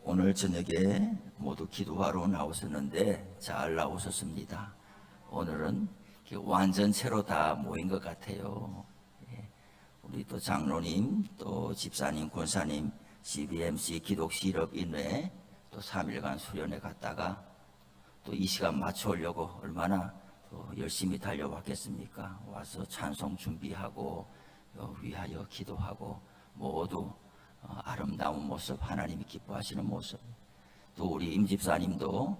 오늘 저녁에 모두 기도하러 나오셨는데 잘 나오셨습니다. 오늘은 완전체로 다 모인 것 같아요. 우리 또 장로님, 또 집사님, 권사님, CBMC 기독실업인회 또 3일간 수련회 갔다가 또 이 시간 맞춰오려고 얼마나 또 열심히 달려왔겠습니까? 와서 찬송 준비하고 위하여 기도하고 모두 아름다운 모습, 하나님이 기뻐하시는 모습. 또 우리 임집사님도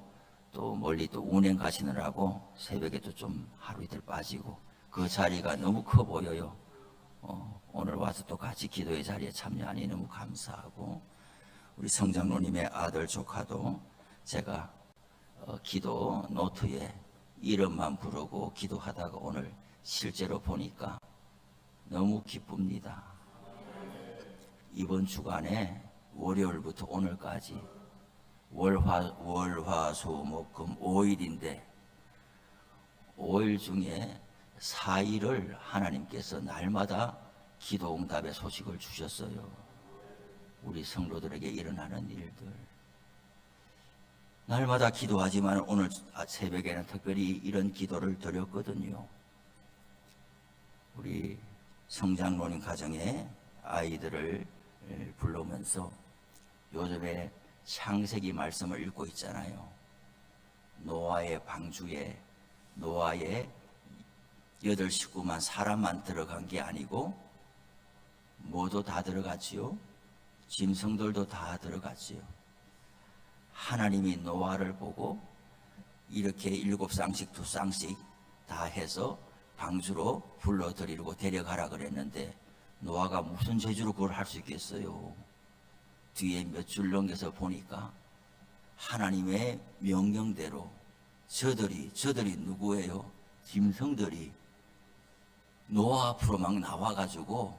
또 멀리 또 운행 가시느라고 새벽에도 좀 하루 이틀 빠지고 그 자리가 너무 커 보여요. 오늘 와서 또 같이 기도의 자리에 참여하니 너무 감사하고, 우리 성장로님의 아들 조카도 제가 기도 노트에 이름만 부르고 기도하다가 오늘 실제로 보니까 너무 기쁩니다. 이번 주간에 월요일부터 오늘까지 월화수목금 5일인데 5일 중에 4일을 하나님께서 날마다 기도응답의 소식을 주셨어요. 우리 성도들에게 일어나는 일들 날마다 기도하지만 오늘 새벽에는 특별히 이런 기도를 드렸거든요. 우리 성장로님 가정에 아이들을 부르면서 요즘에 창세기 말씀을 읽고 있잖아요. 노아의 방주에 노아의 8 식구만 사람만 들어간 게 아니고 모두 다 들어갔지요. 짐승들도 다 들어갔지요. 하나님이 노아를 보고 이렇게 7쌍씩 2쌍씩 다 해서 방주로 불러들이고 데려가라 그랬는데 노아가 무슨 재주로 그걸 할 수 있겠어요? 뒤에 몇 줄 넘겨서 보니까 하나님의 명령대로 저들이 누구예요? 짐승들이 노아 앞으로 막 나와가지고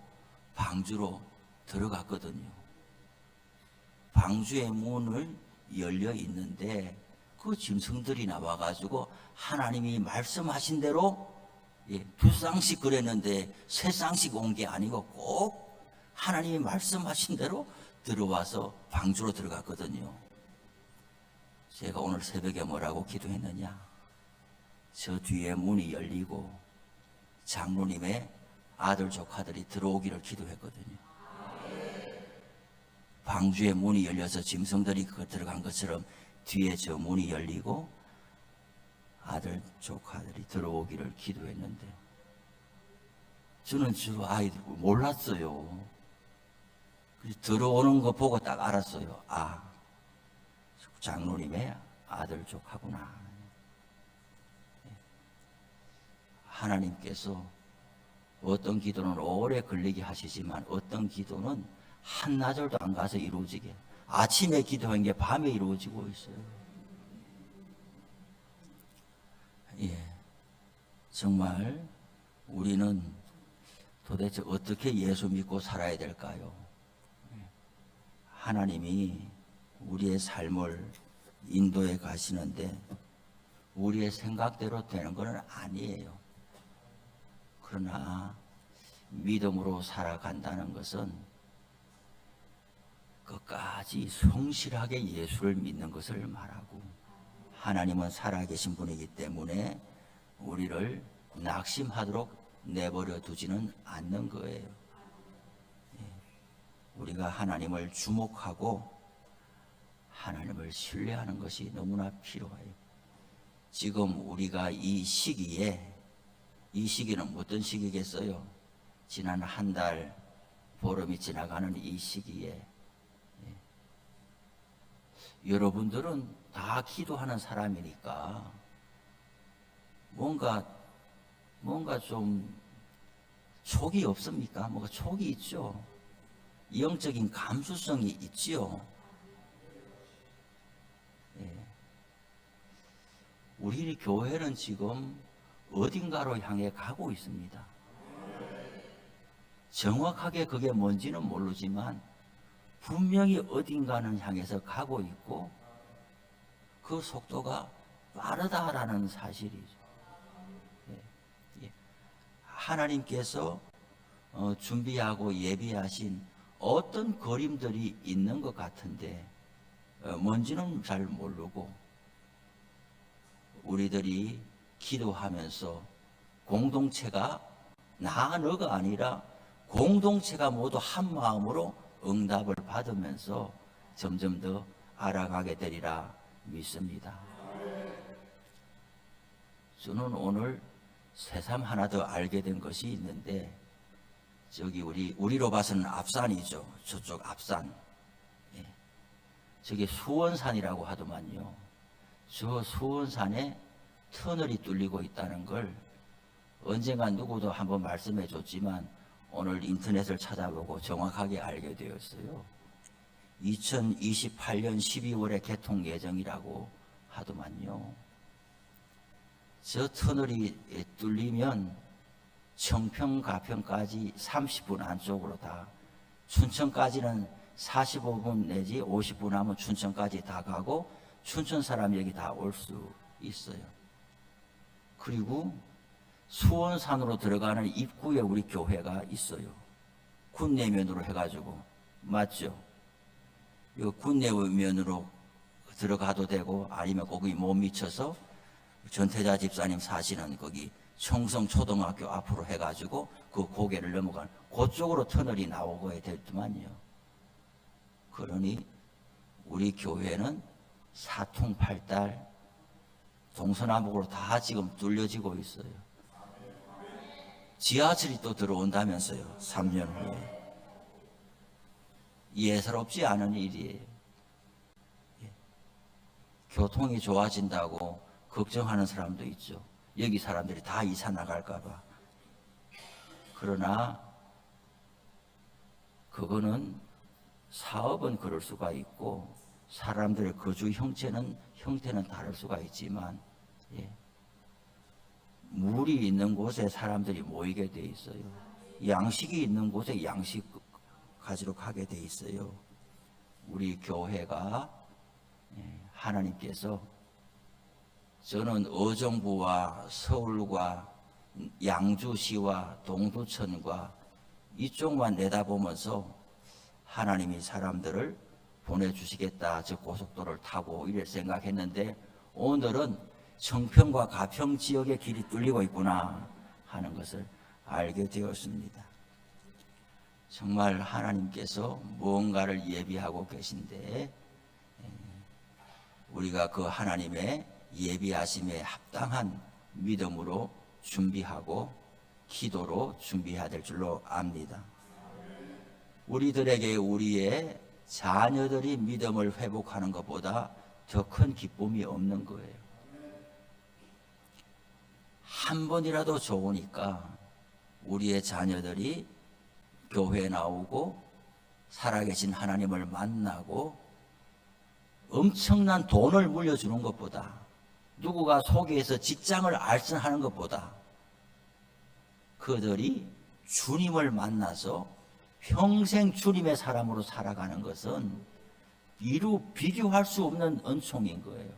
방주로 들어갔거든요. 방주의 문을 열려 있는데 그 짐승들이 나와가지고 하나님이 말씀하신 대로 2쌍씩 그랬는데 3쌍씩 온 게 아니고 꼭 하나님이 말씀하신 대로 들어와서 방주로 들어갔거든요. 제가 오늘 새벽에 뭐라고 기도했느냐? 저 뒤에 문이 열리고 장로님의 아들 조카들이 들어오기를 기도했거든요. 방주의 문이 열려서 짐승들이 들어간 것처럼 뒤에 저 문이 열리고 아들 조카들이 들어오기를 기도했는데 저는 저 아이들 몰랐어요. 들어오는 거 보고 딱 알았어요. 아, 장로님의 아들 조카구나. 하나님께서 어떤 기도는 오래 걸리게 하시지만 어떤 기도는 한나절도 안 가서 이루어지게, 아침에 기도한 게 밤에 이루어지고 있어요. 정말 우리는 도대체 어떻게 예수 믿고 살아야 될까요? 하나님이 우리의 삶을 인도해 가시는데 우리의 생각대로 되는 것은 아니에요. 그러나 믿음으로 살아간다는 것은 끝까지 성실하게 예수를 믿는 것을 말하고, 하나님은 살아계신 분이기 때문에 우리를 낙심하도록 내버려 두지는 않는 거예요. 우리가 하나님을 주목하고 하나님을 신뢰하는 것이 너무나 필요해요. 지금 우리가 이 시기에, 이 시기는 어떤 시기겠어요? 지난 한 달 보름이 지나가는 이 시기에 여러분들은 다 기도하는 사람이니까 뭔가 좀 촉이 없습니까? 뭔가 촉이 있죠. 영적인 감수성이 있지요. 우리 교회는 지금 어딘가로 향해 가고 있습니다. 정확하게 그게 뭔지는 모르지만 분명히 어딘가는 향해서 가고 있고 그 속도가 빠르다라는 사실이죠. 하나님께서 준비하고 예비하신 어떤 그림들이 있는 것 같은데 뭔지는 잘 모르고 우리들이 기도하면서 공동체가 나 너가 아니라 공동체가 모두 한 마음으로 응답을 받으면서 점점 더 알아가게 되리라 믿습니다. 저는 오늘 새삼 하나 더 알게 된 것이 있는데, 저기 우리로 봐서는 앞산이죠. 저쪽 앞산. 예. 저게 수원산이라고 하더만요. 저 수원산에 터널이 뚫리고 있다는 걸 언젠가 누구도 한번 말씀해 줬지만 오늘 인터넷을 찾아보고 정확하게 알게 되었어요. 2028년 12월에 개통 예정이라고 하더만요. 저 터널이 뚫리면 청평 가평까지 30분 안쪽으로 다, 춘천까지는 45분 내지 50분 하면 춘천까지 다 가고 춘천 사람이 여기 다 올 수 있어요. 그리고 수원산으로 들어가는 입구에 우리 교회가 있어요. 군내면으로 해가지고. 맞죠? 이 군내면으로 들어가도 되고 아니면 거기 못 미쳐서 전태자 집사님 사시는 거기 청성초등학교 앞으로 해가지고 그 고개를 넘어가는 그쪽으로 터널이 나오고 되더만요. 그러니 우리 교회는 사통팔달 동서남북으로 다 지금 뚫려지고 있어요. 지하철이 또 들어온다면서요. 3년 후에. 예사롭지 않은 일이에요. 교통이 좋아진다고 걱정하는 사람도 있죠. 여기 사람들이 다 이사 나갈까 봐. 그러나 그거는 사업은 그럴 수가 있고 사람들의 거주 형태는 다를 수가 있지만, 물이 있는 곳에 사람들이 모이게 돼 있어요. 양식이 있는 곳에 양식 가지러 가게 돼 있어요. 우리 교회가 하나님께서, 저는 의정부와 서울과 양주시와 동두천과 이쪽만 내다보면서 하나님이 사람들을 보내주시겠다, 저 고속도로를 타고 이래 생각했는데 오늘은 청평과 가평 지역의 길이 뚫리고 있구나 하는 것을 알게 되었습니다. 정말 하나님께서 무언가를 예비하고 계신데 우리가 그 하나님의 예비하심에 합당한 믿음으로 준비하고 기도로 준비해야 될 줄로 압니다. 우리들에게 우리의 자녀들이 믿음을 회복하는 것보다 더 큰 기쁨이 없는 거예요. 한 번이라도 좋으니까 우리의 자녀들이 교회에 나오고 살아계신 하나님을 만나고 엄청난 돈을 물려주는 것보다, 누구가 소개해서 직장을 알선하는 것보다 그들이 주님을 만나서 평생 주님의 사람으로 살아가는 것은 이루 비교할 수 없는 은총인 거예요.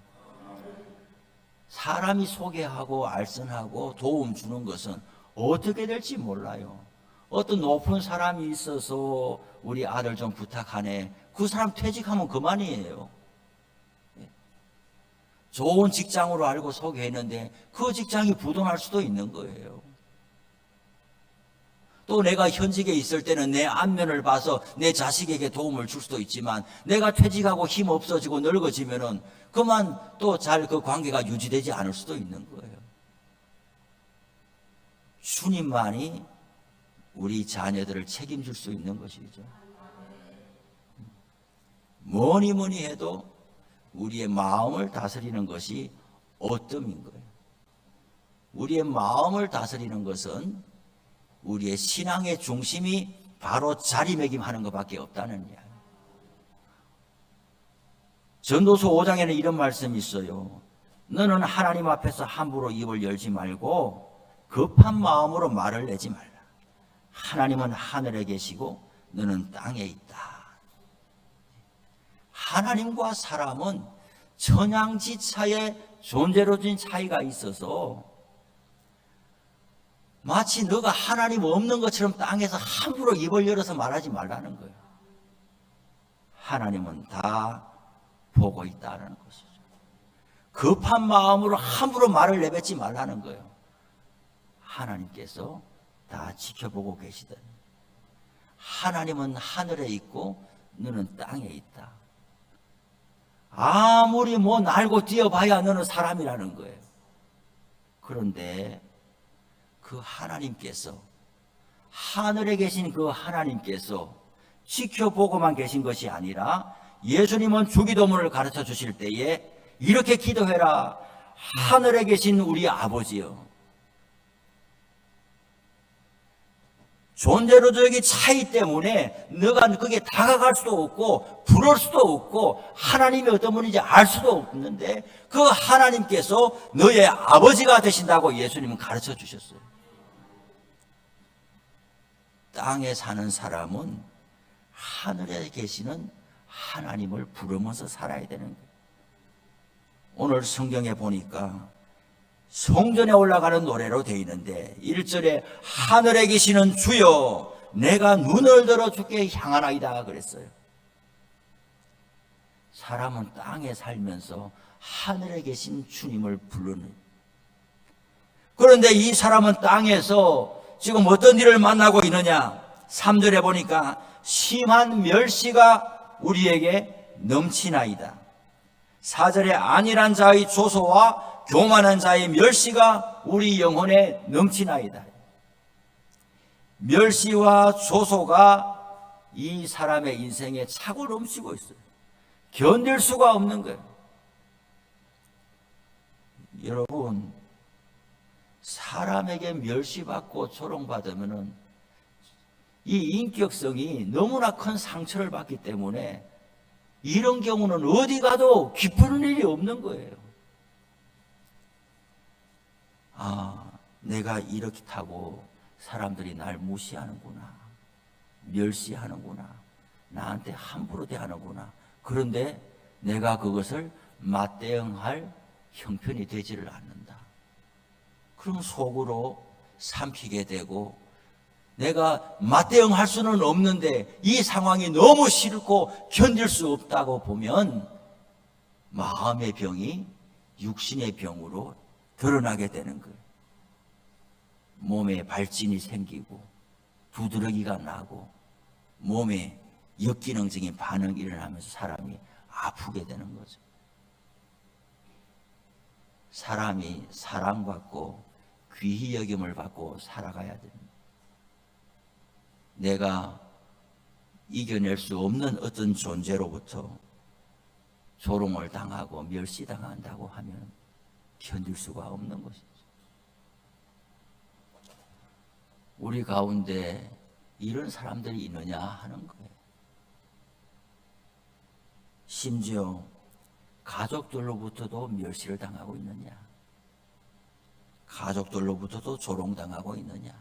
사람이 소개하고 알선하고 도움 주는 것은 어떻게 될지 몰라요. 어떤 높은 사람이 있어서 우리 아들 좀 부탁하네. 그 사람 퇴직하면 그만이에요. 좋은 직장으로 알고 소개했는데 그 직장이 부도날 수도 있는 거예요. 또 내가 현직에 있을 때는 내 안면을 봐서 내 자식에게 도움을 줄 수도 있지만 내가 퇴직하고 힘 없어지고 늙어지면은 그만 또 잘 그 관계가 유지되지 않을 수도 있는 거예요. 주님만이 우리 자녀들을 책임질 수 있는 것이죠. 뭐니 해도 우리의 마음을 다스리는 것이 어뜸인 거예요. 우리의 마음을 다스리는 것은 우리의 신앙의 중심이 바로 자리매김하는 것밖에 없다는 이야기. 전도서 5장에는 이런 말씀이 있어요. 너는 하나님 앞에서 함부로 입을 열지 말고 급한 마음으로 말을 내지 말라. 하나님은 하늘에 계시고 너는 땅에 있다. 하나님과 사람은 천양지차의 존재로진 차이가 있어서 마치 너가 하나님 없는 것처럼 땅에서 함부로 입을 열어서 말하지 말라는 거예요. 하나님은 다 보고 있다는 것이죠. 급한 마음으로 함부로 말을 내뱉지 말라는 거예요. 하나님께서 다 지켜보고 계시더니 하나님은 하늘에 있고 너는 땅에 있다. 아무리 뭐 날고 뛰어봐야 너는 사람이라는 거예요. 그런데 그 하나님께서, 하늘에 계신 그 하나님께서 지켜보고만 계신 것이 아니라 예수님은 주기도문을 가르쳐 주실 때에 이렇게 기도해라. 하늘에 계신 우리 아버지여, 존재로적인 차이 때문에 너가 그게 다가갈 수도 없고 부를 수도 없고 하나님이 어떤 분인지 알 수도 없는데 그 하나님께서 너의 아버지가 되신다고 예수님은 가르쳐 주셨어요. 땅에 사는 사람은 하늘에 계시는 하나님을 부르면서 살아야 되는 거예요. 오늘 성경에 보니까 성전에 올라가는 노래로 되어 있는데 1절에 하늘에 계시는 주여 내가 눈을 들어 주께 향하나이다 그랬어요. 사람은 땅에 살면서 하늘에 계신 주님을 부르는, 그런데 이 사람은 땅에서 지금 어떤 일을 만나고 있느냐. 3절에 보니까 심한 멸시가 우리에게 넘치나이다. 4절에 안일한 자의 조소와 교만한 자의 멸시가 우리 영혼에 넘치나이다. 멸시와 조소가 이 사람의 인생에 차고 넘치고 있어요. 견딜 수가 없는 거예요. 여러분, 사람에게 멸시받고 조롱받으면 이 인격성이 너무나 큰 상처를 받기 때문에 이런 경우는 어디 가도 기쁘는 일이 없는 거예요. 아, 내가 이렇게 타고 사람들이 날 무시하는구나, 멸시하는구나, 나한테 함부로 대하는구나. 그런데 내가 그것을 맞대응할 형편이 되지를 않는다. 그럼 속으로 삼키게 되고 내가 맞대응할 수는 없는데 이 상황이 너무 싫고 견딜 수 없다고 보면 마음의 병이 육신의 병으로 드러나게 되는 거예요. 몸에 발진이 생기고 두드러기가 나고 몸에 역기능적인 반응이 일어나면서 사람이 아프게 되는 거죠. 사람이 사랑받고 귀히 여김을 받고 살아가야 됩니다. 내가 이겨낼 수 없는 어떤 존재로부터 조롱을 당하고 멸시당한다고 하면 견딜 수가 없는 것이죠. 우리 가운데 이런 사람들이 있느냐 하는 거예요. 심지어 가족들로부터도 멸시를 당하고 있느냐, 가족들로부터도 조롱당하고 있느냐.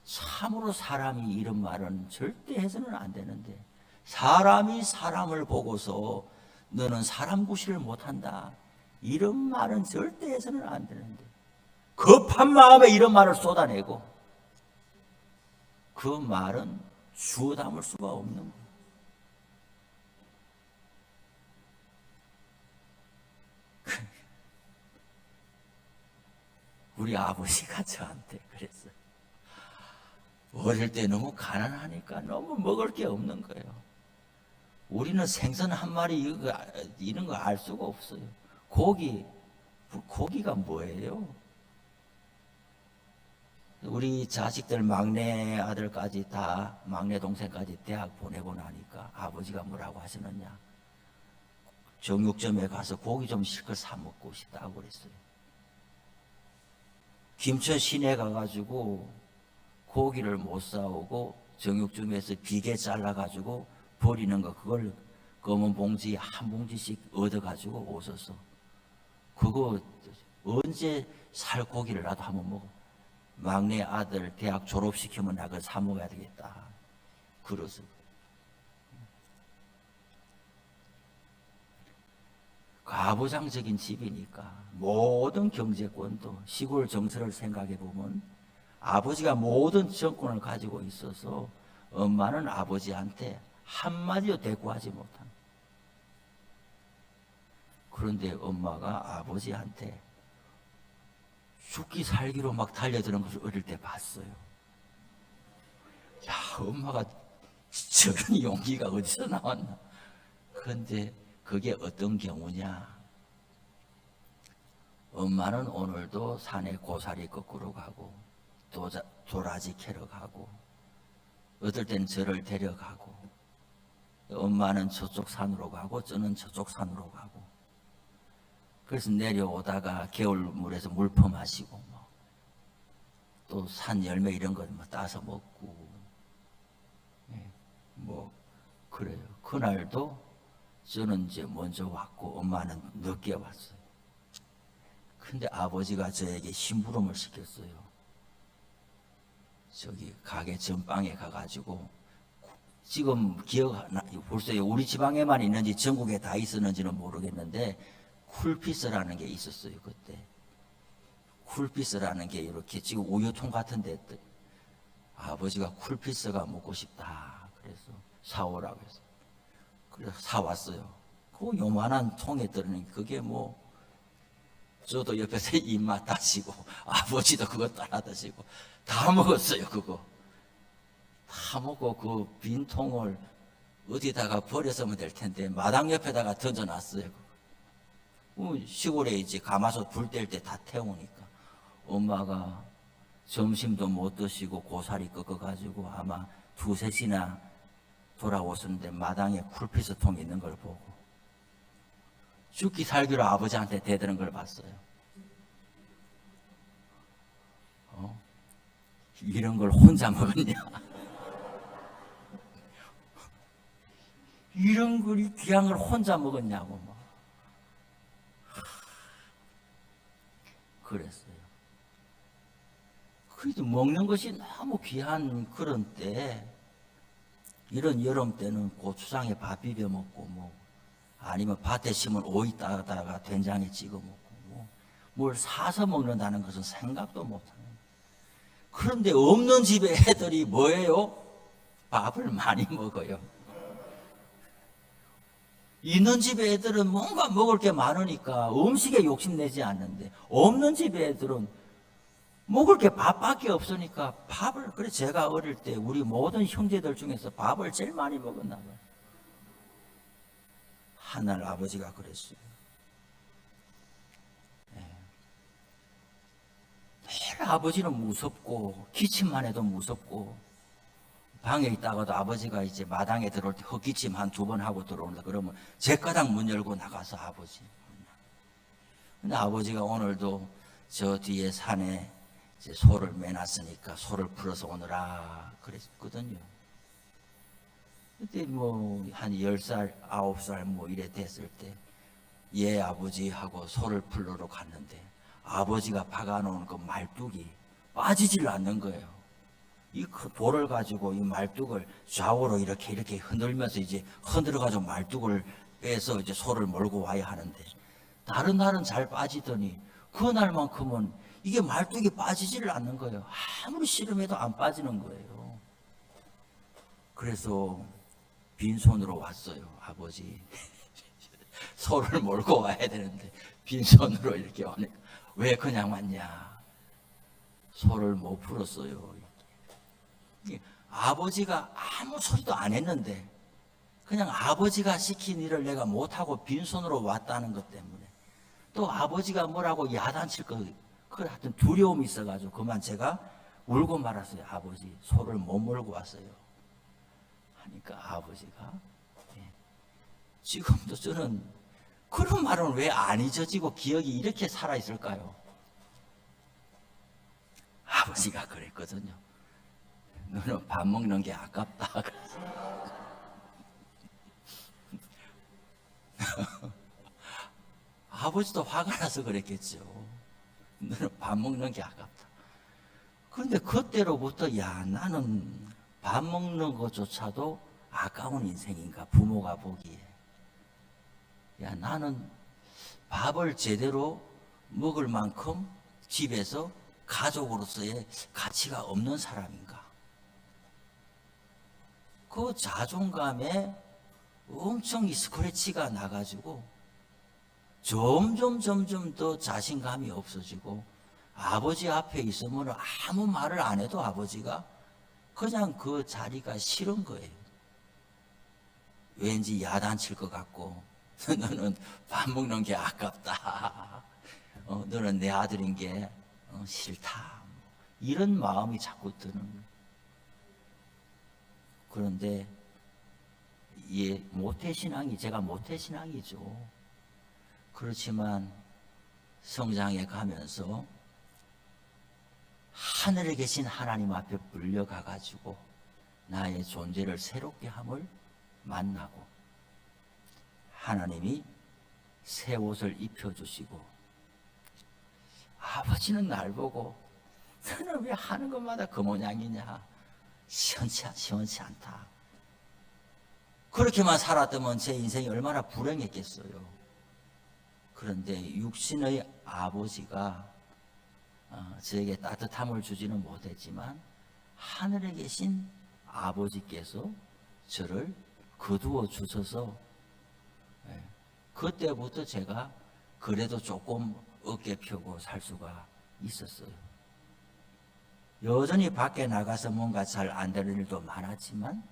참으로 사람이 이런 말은 절대 해서는 안 되는데, 사람이 사람을 보고서 너는 사람 구실을 못한다, 이런 말은 절대 해서는 안 되는데 급한 마음에 이런 말을 쏟아내고 그 말은 주워 담을 수가 없는 거예요. 우리 아버지가 저한테 그랬어요. 어릴 때 너무 가난하니까 너무 먹을 게 없는 거예요. 우리는 생선 한 마리 이런 거 알 수가 없어요. 고기가 뭐예요? 우리 자식들 막내 아들까지 다, 막내 동생까지 대학 보내고 나니까 아버지가 뭐라고 하시느냐, 정육점에 가서 고기 좀 실컷 사 먹고 싶다고 그랬어요. 김천 시내 가가지고 고기를 못 사오고 정육점에서 비계 잘라가지고 버리는 거, 그걸 검은 봉지 한 봉지씩 얻어가지고 오셔서 그거 언제 살 고기를라도 한번 먹어. 막내 아들 대학 졸업시키면 나 그거 사 먹어야 되겠다. 그러서 가부장적인 집이니까 모든 경제권도, 시골 정서를 생각해 보면 아버지가 모든 정권을 가지고 있어서 엄마는 아버지한테 한마디도 대꾸하지 못한. 그런데 엄마가 아버지한테 죽기 살기로 막 달려드는 것을 어릴 때 봤어요. 야, 엄마가 저런 용기가 어디서 나왔나. 그런데 그게 어떤 경우냐. 엄마는 오늘도 산에 고사리 거꾸로 가고 도라지 캐러 가고 어떨 때는 저를 데려가고, 엄마는 저쪽 산으로 가고 저는 저쪽 산으로 가고, 그래서 내려오다가 겨울물에서 물 퍼마시고 또 산 열매 이런 거 따서 먹고, 뭐 그래요. 그날도 저는 이제 먼저 왔고 엄마는 늦게 왔어요. 근데 아버지가 저에게 심부름을 시켰어요. 저기 가게 전방에 가가지고, 지금 벌써 우리 지방에만 있는지 전국에 다 있었는지는 모르겠는데 쿨피스라는 게 있었어요. 그때 쿨피스라는 게 이렇게 지금 우유통 같은데, 아버지가 쿨피스가 먹고 싶다 그래서 사오라고 해서 그래서 사왔어요. 그 요만한 통에 들으니 그게 뭐, 저도 옆에서 입맛 다시고 아버지도 그거 따라 드시고 다 먹었어요. 그거 다 먹고 그 빈 통을 어디다가 버렸으면 될 텐데 마당 옆에다가 던져놨어요. 시골에 이제 가마솥 불 뗄 때 다 태우니까 엄마가 점심도 못 드시고 고사리 꺾어가지고 아마 2-3시나 돌아오셨는데 마당에 쿨피스 통 있는 걸 보고 죽기 살기로 아버지한테 대드는 걸 봤어요. 이런 걸 혼자 먹었냐? 이런 걸 귀한 걸 혼자 먹었냐고 뭐. 그랬어요. 그래도 먹는 것이 너무 귀한 그런 때, 이런 여름 때는 고추장에 밥 비벼 먹고 뭐, 아니면 밭에 심은 오이 따다가 된장에 찍어 먹고 뭐, 뭘 사서 먹는다는 것은 생각도 못하는. 그런데 없는 집에 애들이 뭐예요? 밥을 많이 먹어요. 있는 집에 애들은 뭔가 먹을 게 많으니까 음식에 욕심내지 않는데, 없는 집에 애들은 먹을 게 밥밖에 없으니까 밥을, 그래 제가 어릴 때 우리 모든 형제들 중에서 밥을 제일 많이 먹었나 봐요. 한날 아버지가 그랬어요. 늘 아버지는 무섭고, 기침만 해도 무섭고, 방에 있다가도 아버지가 이제 마당에 들어올 때 헛기침 한 2번 하고 들어온다 그러면 제 가닥 문 열고 나가서 아버지. 근데 아버지가 오늘도 저 뒤에 산에 이제 소를 매놨으니까 소를 풀어서 오느라 그랬거든요. 그때 뭐 한 10살, 9살 뭐 이래 됐을 때, 예 아버지 하고 소를 풀러러 갔는데 아버지가 박아놓은 그 말뚝이 빠지질 않는 거예요. 이 돌을 가지고 이 말뚝을 좌우로 이렇게 흔들면서 이제 흔들어가지고 말뚝을 빼서 이제 소를 몰고 와야 하는데, 다른 날은 잘 빠지더니 그날만큼은 이게 말뚝이 빠지지를 않는 거예요. 아무리 씨름해도 안 빠지는 거예요. 그래서 빈손으로 왔어요. 아버지 소를 몰고 와야 되는데 빈손으로 이렇게 오니까, 왜 그냥 왔냐? 소를 못 풀었어요. 아버지가 아무 소리도 안 했는데 그냥 아버지가 시킨 일을 내가 못하고 빈손으로 왔다는 것 때문에, 또 아버지가 뭐라고 야단칠 거, 그 하여튼 두려움이 있어가지고 그만 제가 울고 말았어요. 아버지 소를 못 몰고 왔어요 하니까 아버지가, 지금도 저는 그런 말은 왜 안 잊어지고 기억이 이렇게 살아있을까요? 아버지가 그랬거든요. 너는 밥 먹는 게 아깝다. 아버지도 화가 나서 그랬겠죠. 너는 밥 먹는 게 아깝다. 그런데 그때로부터, 야, 나는 밥 먹는 것조차도 아까운 인생인가, 부모가 보기에. 야, 나는 밥을 제대로 먹을 만큼 집에서 가족으로서의 가치가 없는 사람인가. 그 자존감에 엄청 이 스크래치가 나가지고 점점 더 자신감이 없어지고, 아버지 앞에 있으면 아무 말을 안 해도 아버지가 그냥 그 자리가 싫은 거예요. 왠지 야단칠 것 같고, 너는 밥 먹는 게 아깝다. 너는 내 아들인 게 싫다. 이런 마음이 자꾸 드는 거예요. 그런데 제가 모태신앙이죠. 그렇지만 성장해 가면서 하늘에 계신 하나님 앞에 불려가 가지고 나의 존재를 새롭게 함을 만나고, 하나님이 새 옷을 입혀주시고, 아버지는 날 보고 너는 왜 하는 것마다 그 모양이냐, 시원치 않다. 그렇게만 살았다면 제 인생이 얼마나 불행했겠어요. 그런데 육신의 아버지가 저에게 따뜻함을 주지는 못했지만 하늘에 계신 아버지께서 저를 거두어 주셔서, 그때부터 제가 그래도 조금 어깨 펴고 살 수가 있었어요. 여전히 밖에 나가서 뭔가 잘 안 되는 일도 많았지만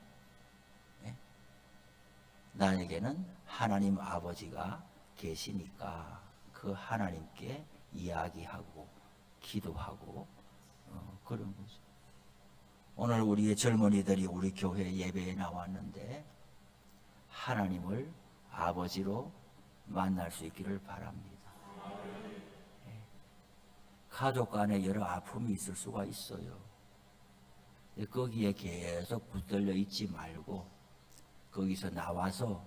나에게는 하나님 아버지가 계시니까 그 하나님께 이야기하고 기도하고 그런 거죠. 오늘 우리의 젊은이들이 우리 교회 예배에 나왔는데 하나님을 아버지로 만날 수 있기를 바랍니다. 가족 간에 여러 아픔이 있을 수가 있어요. 거기에 계속 붙들려 있지 말고 거기서 나와서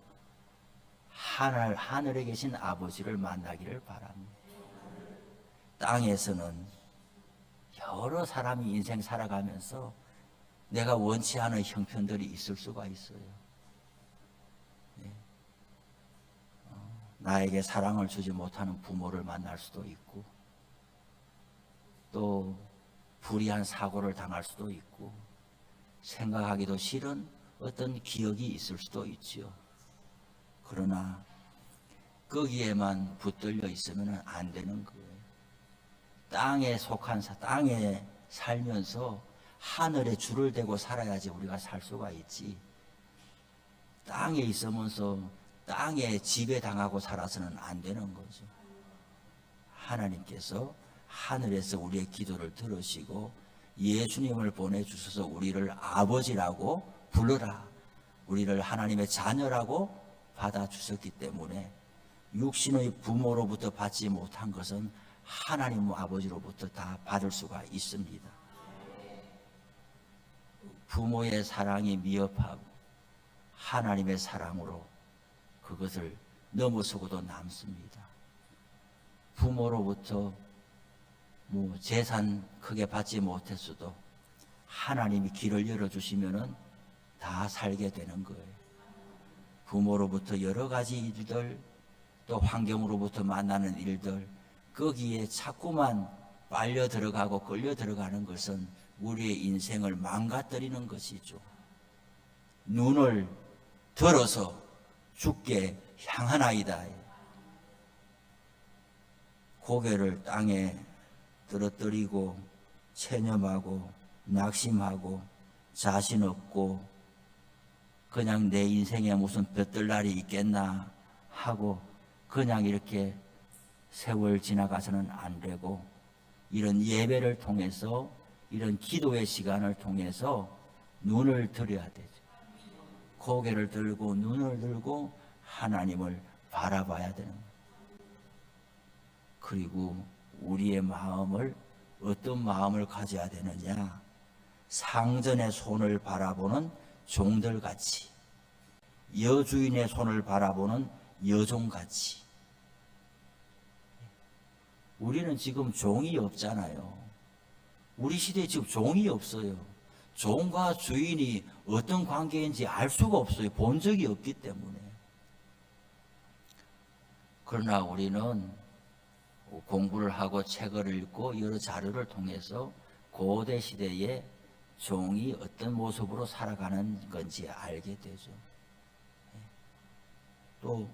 하늘에 계신 아버지를 만나기를 바랍니다. 땅에서는 여러 사람이 인생 살아가면서 내가 원치 않은 형편들이 있을 수가 있어요. 나에게 사랑을 주지 못하는 부모를 만날 수도 있고, 또 불의한 사고를 당할 수도 있고, 생각하기도 싫은 어떤 기억이 있을 수도 있지요. 그러나 거기에만 붙들려 있으면 안 되는 거예요. 땅에 살면서 하늘에 줄을 대고 살아야지 우리가 살 수가 있지. 땅에 있으면서 땅에 지배당하고 살아서는 안 되는 거죠. 하나님께서 하늘에서 우리의 기도를 들으시고 예수님을 보내주셔서 우리를 아버지라고 불러라, 우리를 하나님의 자녀라고 받아주셨기 때문에 육신의 부모로부터 받지 못한 것은 하나님 아버지로부터 다 받을 수가 있습니다. 부모의 사랑이 미흡하고 하나님의 사랑으로 그것을 넘어서고도 남습니다. 부모로부터 재산 크게 받지 못했어도 하나님이 길을 열어주시면은 다 살게 되는 거예요. 부모로부터 여러 가지 일들, 또 환경으로부터 만나는 일들, 거기에 자꾸만 빨려 들어가고 끌려 들어가는 것은 우리의 인생을 망가뜨리는 것이죠. 눈을 들어서 주께 향하나이다. 고개를 땅에 떨어뜨리고 체념하고 낙심하고 자신 없고 그냥 내 인생에 무슨 볕들 날이 있겠나 하고 그냥 이렇게 세월 지나가서는 안 되고, 이런 예배를 통해서, 이런 기도의 시간을 통해서 눈을 들여야 되죠. 고개를 들고 눈을 들고 하나님을 바라봐야 되는 거예요. 그리고 우리의 마음을, 어떤 마음을 가져야 되느냐, 상전의 손을 바라보는 종들같이, 여주인의 손을 바라보는 여종같이. 우리는 지금 종이 없잖아요. 우리 시대에 지금 종이 없어요. 종과 주인이 어떤 관계인지 알 수가 없어요. 본 적이 없기 때문에. 그러나 우리는 공부를 하고 책을 읽고 여러 자료를 통해서 고대 시대의 종이 어떤 모습으로 살아가는 건지 알게 되죠. 또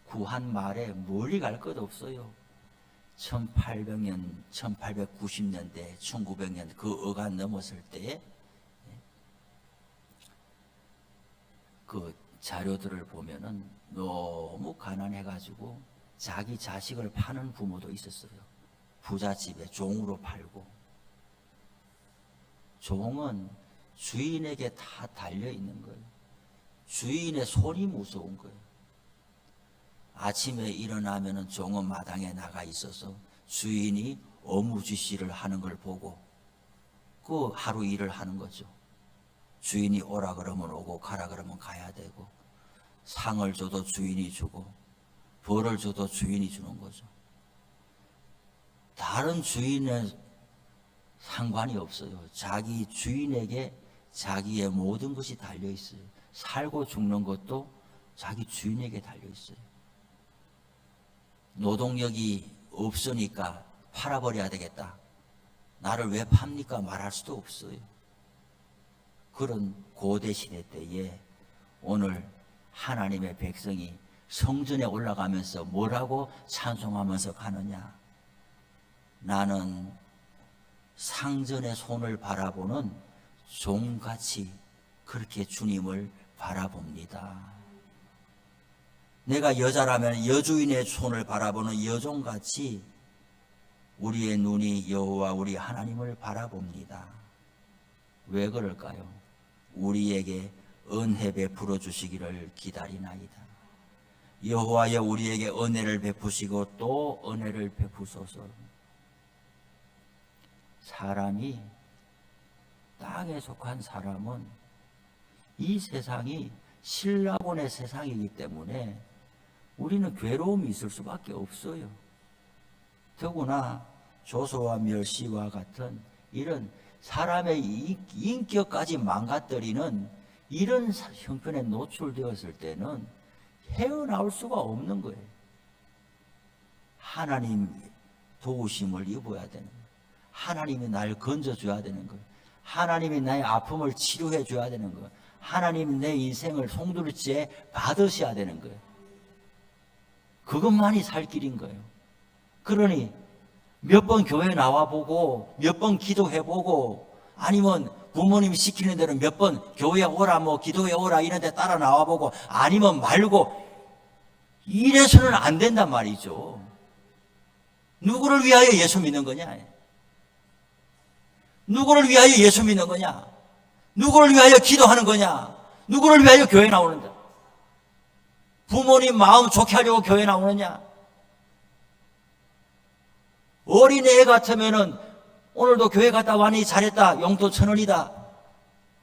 구한 말에 멀리 갈 것 없어요. 1800년, 1890년대, 1900년 그 어간 넘었을 때에 그 자료들을 보면은 너무 가난해가지고 자기 자식을 파는 부모도 있었어요. 부잣집에 종으로 팔고. 종은 주인에게 다 달려있는 거예요. 주인의 손이 무서운 거예요. 아침에 일어나면은 종은 마당에 나가 있어서 주인이 어무지시를 하는 걸 보고 그 하루 일을 하는 거죠. 주인이 오라 그러면 오고 가라 그러면 가야 되고, 상을 줘도 주인이 주고 벌을 줘도 주인이 주는 거죠. 다른 주인의 상관이 없어요. 자기 주인에게 자기의 모든 것이 달려 있어요. 살고 죽는 것도 자기 주인에게 달려 있어요. 노동력이 없으니까 팔아버려야 되겠다, 나를 왜 팝니까 말할 수도 없어요. 그런 고대시대 때에 오늘 하나님의 백성이 성전에 올라가면서 뭐라고 찬송하면서 가느냐? 나는 상전의 손을 바라보는 종같이 그렇게 주님을 바라봅니다. 내가 여자라면 여주인의 손을 바라보는 여종같이 우리의 눈이 여호와 우리 하나님을 바라봅니다. 왜 그럴까요? 우리에게 은혜 베풀어 주시기를 기다리나이다. 여호와여 우리에게 은혜를 베푸시고 또 은혜를 베푸소서. 사람이, 땅에 속한 사람은 이 세상이 신라곤의 세상이기 때문에 우리는 괴로움이 있을 수밖에 없어요. 더구나 조소와 멸시와 같은 이런 사람의 인격까지 망가뜨리는 이런 형편에 노출되었을 때는 헤어나올 수가 없는 거예요. 하나님 도우심을 입어야 되는 거예요. 하나님이 날 건져줘야 되는 거예요. 하나님이 나의 아픔을 치료해 줘야 되는 거예요. 하나님이 내 인생을 송두리째 받으셔야 되는 거예요. 그것만이 살 길인 거예요. 그러니 몇 번 교회 나와보고 몇 번 기도해보고 아니면 부모님이 시키는 대로 몇 번 교회에 오라 뭐 기도해 오라 이런 데 따라 나와보고 아니면 말고 이래서는 안 된단 말이죠. 누구를 위하여 예수 믿는 거냐? 누구를 위하여 예수 믿는 거냐? 누구를 위하여 기도하는 거냐? 누구를 위하여 교회 나오는데? 부모님 마음 좋게 하려고 교회 나오느냐? 어린애 같으면은 오늘도 교회 갔다 왔니? 잘했다. 용돈 1,000원이다.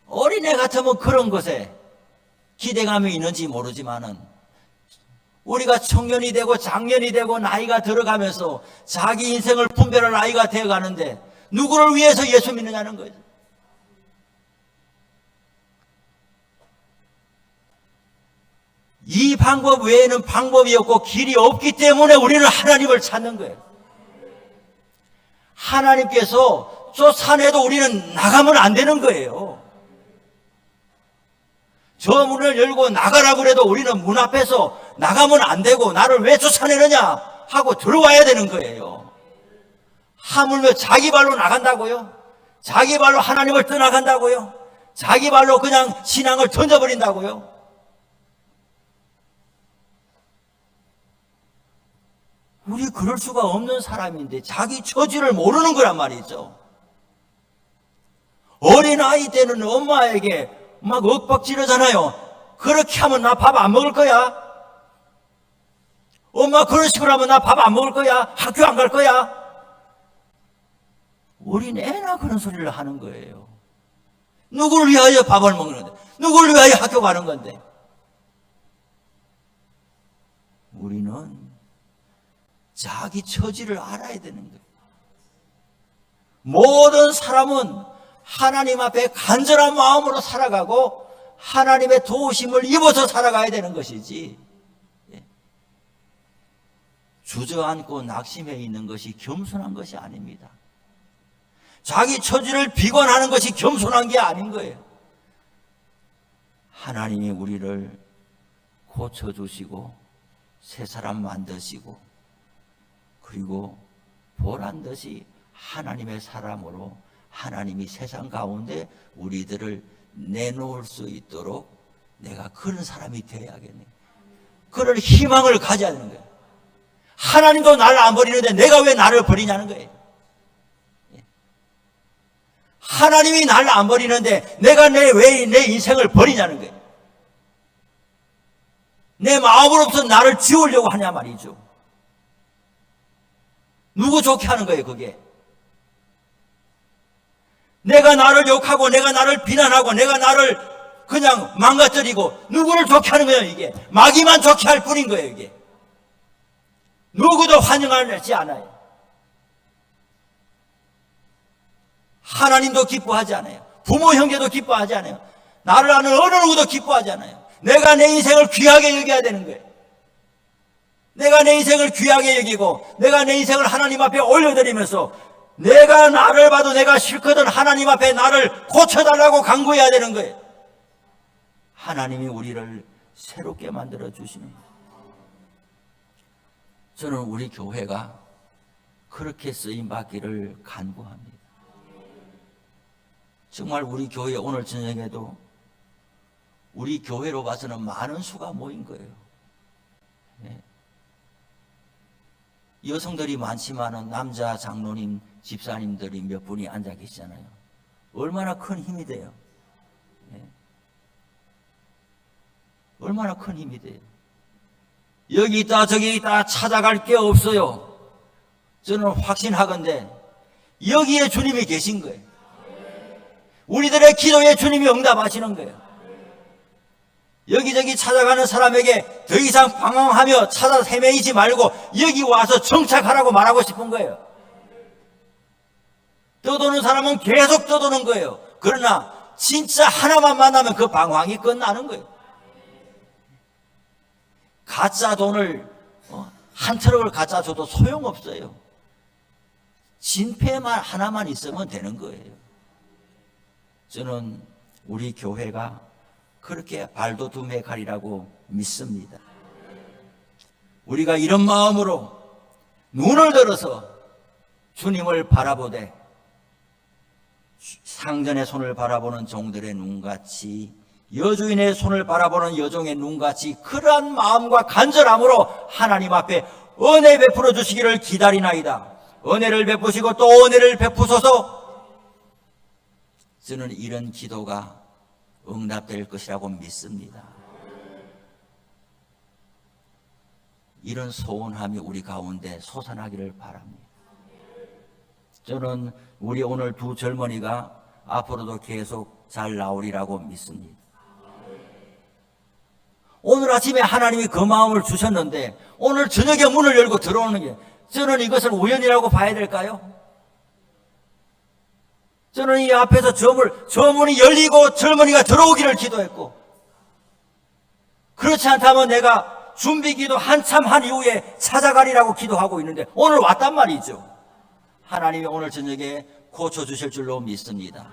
어린애 같으면 그런 것에 기대감이 있는지 모르지만은 우리가 청년이 되고 장년이 되고 나이가 들어가면서 자기 인생을 분별할 나이가 되어가는데 누구를 위해서 예수 믿느냐는 거예요. 이 방법 외에는 방법이 없고 길이 없기 때문에 우리는 하나님을 찾는 거예요. 하나님께서 쫓아내도 우리는 나가면 안 되는 거예요. 저 문을 열고 나가라고 해도 우리는 문 앞에서 나가면 안 되고 나를 왜 쫓아내느냐 하고 들어와야 되는 거예요. 하물며 자기 발로 나간다고요? 자기 발로 하나님을 떠나간다고요? 자기 발로 그냥 신앙을 던져버린다고요? 우리 그럴 수가 없는 사람인데 자기 처지를 모르는 거란 말이죠. 어린아이 때는 엄마에게 막 윽박지르잖아요. 그렇게 하면 나 밥 안 먹을 거야? 엄마 그런 식으로 하면 나 밥 안 먹을 거야? 학교 안 갈 거야? 어린애나 그런 소리를 하는 거예요. 누구를 위하여 밥을 먹는데? 누구를 위하여 학교 가는 건데? 우리는 자기 처지를 알아야 되는 거예요. 모든 사람은 하나님 앞에 간절한 마음으로 살아가고 하나님의 도우심을 입어서 살아가야 되는 것이지 주저앉고 낙심해 있는 것이 겸손한 것이 아닙니다. 자기 처지를 비관하는 것이 겸손한 게 아닌 거예요. 하나님이 우리를 고쳐주시고 새 사람 만드시고 그리고 보란 듯이 하나님의 사람으로 하나님이 세상 가운데 우리들을 내놓을 수 있도록 내가 그런 사람이 되어야겠네. 그런 희망을 가져야 되는 거예요. 하나님도 나를 안 버리는데 내가 왜 나를 버리냐는 거예요. 하나님이 나를 안 버리는데 내가 왜 내 인생을 버리냐는 거예요. 내 마음으로부터 나를 지우려고 하냐 말이죠. 누구 좋게 하는 거예요, 그게? 내가 나를 욕하고 내가 나를 비난하고 내가 나를 그냥 망가뜨리고 누구를 좋게 하는 거예요, 이게? 마귀만 좋게 할 뿐인 거예요, 이게. 누구도 환영하지 않아요. 하나님도 기뻐하지 않아요. 부모 형제도 기뻐하지 않아요. 나를 아는 어느 누구도 기뻐하지 않아요. 내가 내 인생을 귀하게 여겨야 되는 거예요. 내가 내 인생을 귀하게 여기고 내가 내 인생을 하나님 앞에 올려드리면서 내가 나를 봐도 내가 싫거든 하나님 앞에 나를 고쳐달라고 간구해야 되는 거예요. 하나님이 우리를 새롭게 만들어 주시는 거예요. 저는 우리 교회가 그렇게 쓰임받기를 간구합니다. 정말 우리 교회 오늘 저녁에도 우리 교회로 봐서는 많은 수가 모인 거예요. 네. 여성들이 많지만은 남자 장로님, 집사님들이 몇 분이 앉아 계시잖아요. 얼마나 큰 힘이 돼요. 네. 얼마나 큰 힘이 돼요. 여기 있다 저기 있다 찾아갈 게 없어요. 저는 확신하건대 여기에 주님이 계신 거예요. 우리들의 기도에 주님이 응답하시는 거예요. 여기저기 찾아가는 사람에게 더 이상 방황하며 찾아 헤매이지 말고 여기 와서 정착하라고 말하고 싶은 거예요. 떠도는 사람은 계속 떠도는 거예요. 그러나 진짜 하나만 만나면 그 방황이 끝나는 거예요. 가짜 돈을 한 트럭을 가짜 줘도 소용없어요. 진패만 하나만 있으면 되는 거예요. 저는 우리 교회가 그렇게 발도둠에 가리라고 믿습니다. 우리가 이런 마음으로 눈을 들어서 주님을 바라보되 상전의 손을 바라보는 종들의 눈같이 여주인의 손을 바라보는 여종의 눈같이 그러한 마음과 간절함으로 하나님 앞에 은혜 베풀어 주시기를 기다리나이다. 은혜를 베푸시고 또 은혜를 베푸소서. 저는 이런 기도가 응답될 것이라고 믿습니다. 이런 소원함이 우리 가운데 솟아나기를 바랍니다. 저는 우리 오늘 두 젊은이가 앞으로도 계속 잘 나오리라고 믿습니다. 오늘 아침에 하나님이 그 마음을 주셨는데 오늘 저녁에 문을 열고 들어오는 게 저는 이것을 우연이라고 봐야 될까요? 저는 이 앞에서 저 문이 열리고 젊은이가 들어오기를 기도했고 그렇지 않다면 내가 준비기도 한참 한 이후에 찾아가리라고 기도하고 있는데 오늘 왔단 말이죠. 하나님이 오늘 저녁에 고쳐주실 줄로 믿습니다.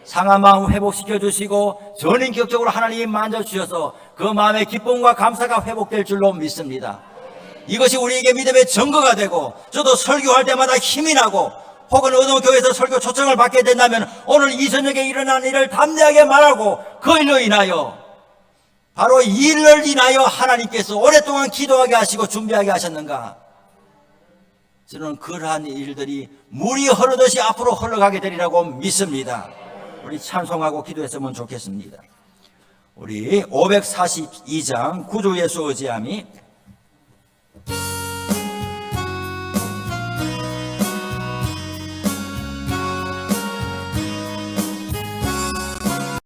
상한 마음 회복시켜 주시고 전인격적으로 하나님이 만져주셔서 그 마음의 기쁨과 감사가 회복될 줄로 믿습니다. 이것이 우리에게 믿음의 증거가 되고 저도 설교할 때마다 힘이 나고 혹은 어느 교회에서 설교 초청을 받게 된다면 오늘 이 저녁에 일어난 일을 담대하게 말하고 그 일로 인하여 바로 이 일을 인하여 하나님께서 오랫동안 기도하게 하시고 준비하게 하셨는가. 저는 그러한 일들이 물이 흐르듯이 앞으로 흘러가게 되리라고 믿습니다. 우리 찬송하고 기도했으면 좋겠습니다. 우리 542장 구주 예수 의지함이